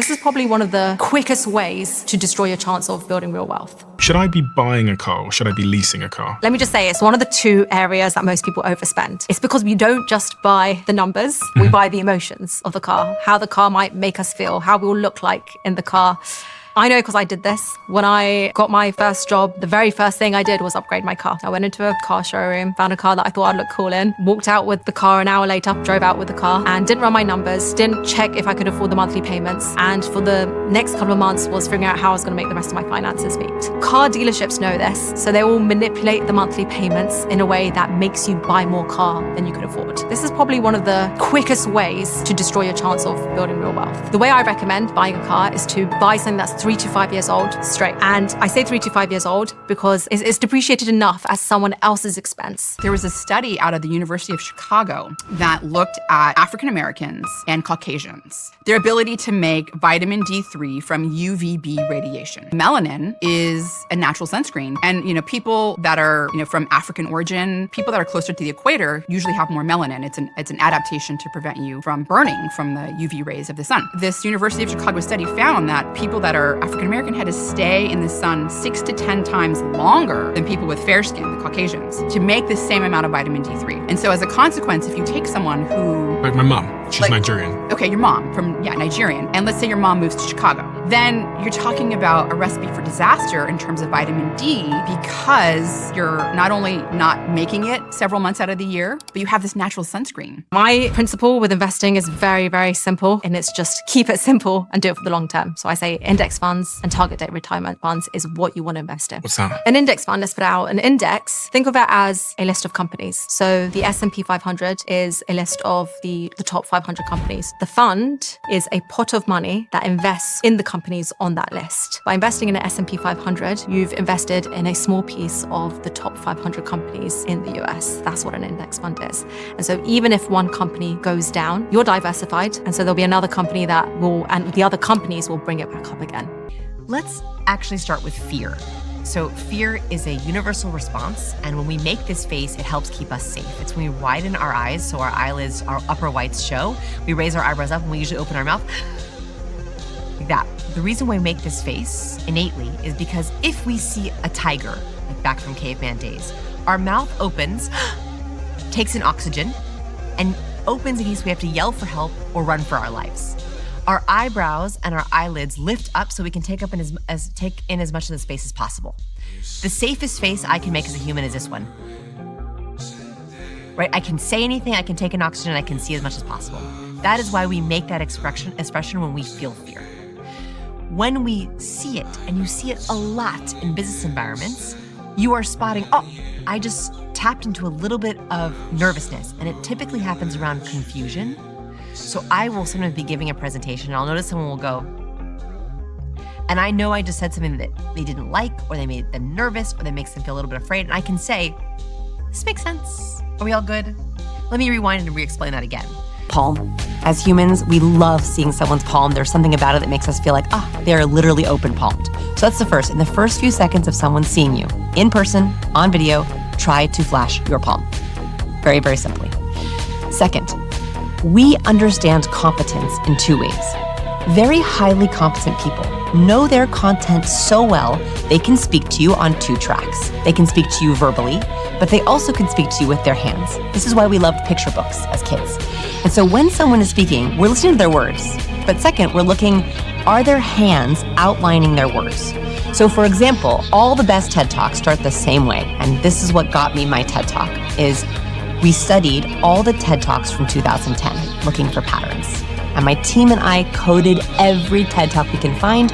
This is probably one of the quickest ways to destroy your chance of building real wealth. Should I be buying a car or should I be leasing a car? Let me just say, it's one of the two areas that most people overspend. It's because we don't just buy the numbers, we buy the emotions of the car, how the car might make us feel, how we will look like in the car. I know because I did this. When I got my first job, the very first thing I did was upgrade my car. I went into a car showroom, found a car that I thought I'd look cool in, walked out with the car an hour later, drove out with the car, and didn't run my numbers, didn't check if I could afford the monthly payments, and for the next couple of months was figuring out how I was going to make the rest of my finances meet. Car dealerships know this, so they will manipulate the monthly payments in a way that makes you buy more car than you could afford. This is probably one of the quickest ways to destroy your chance of building real wealth. The way I recommend buying a car is to buy something that's 3 to 5 years old straight. And I say 3 to 5 years old because it's depreciated enough at someone else's expense. There was a study out of the University of Chicago that looked at African Americans and Caucasians, their ability to make vitamin D3 from UVB radiation. Melanin is a natural sunscreen. And people that are from African origin, people that are closer to the equator usually have more melanin. It's an adaptation to prevent you from burning from the UV rays of the sun. This University of Chicago study found that people that are African American had to stay in the sun 6 to 10 times longer than people with fair skin, the Caucasians, to make the same amount of vitamin D3. And so as a consequence, if you take someone who... Like my mom, she's Nigerian. Okay, your mom from, Nigerian. And let's say your mom moves to Chicago. Then you're talking about a recipe for disaster in terms of vitamin D because you're not only not making it several months out of the year, but you have this natural sunscreen. My principle with investing is very, very simple, and it's just keep it simple and do it for the long term. So I say index funds and target date retirement funds is what you want to invest in. What's that? An index fund, let's put out an index. Think of it as a list of companies. So the S&P 500 is a list of the top 500 companies. The fund is a pot of money that invests in the companies on that list. By investing in an S&P 500, you've invested in a small piece of the top 500 companies in the US. That's what an index fund is. And so even if one company goes down, you're diversified. And so there'll be another company and the other companies will bring it back up again. Let's actually start with fear. So fear is a universal response, and when we make this face, it helps keep us safe. It's when we widen our eyes so our eyelids, our upper whites show. We raise our eyebrows up and we usually open our mouth like that. The reason why we make this face innately is because if we see a tiger, like back from caveman days, our mouth opens, takes in oxygen, and opens in case we have to yell for help or run for our lives. Our eyebrows and our eyelids lift up so we can take in as much of the space as possible. The safest face I can make as a human is this one. Right? I can say anything, I can take in oxygen, I can see as much as possible. That is why we make that expression when we feel fear. When we see it, and you see it a lot in business environments, you are spotting, I just tapped into a little bit of nervousness, and it typically happens around confusion. So I will sometimes be giving a presentation and I'll notice someone will go, and I know I just said something that they didn't like, or they made them nervous, or that makes them feel a little bit afraid. And I can say, this makes sense. Are we all good? Let me rewind and re-explain that again. Palm. As humans, we love seeing someone's palm. There's something about it that makes us feel like, they're literally open palmed. So that's the first. In the first few seconds of someone seeing you, in person, on video, try to flash your palm. Very, very simply. Second, we understand competence in 2 ways. Very highly competent people know their content so well, they can speak to you on 2 tracks. They can speak to you verbally, but they also can speak to you with their hands. This is why we loved picture books as kids. And so when someone is speaking, we're listening to their words. But second, we're looking, are their hands outlining their words? So for example, all the best TED Talks start the same way. And this is what got me my TED Talk, is we studied all the TED Talks from 2010, looking for patterns. And my team and I coded every TED Talk we can find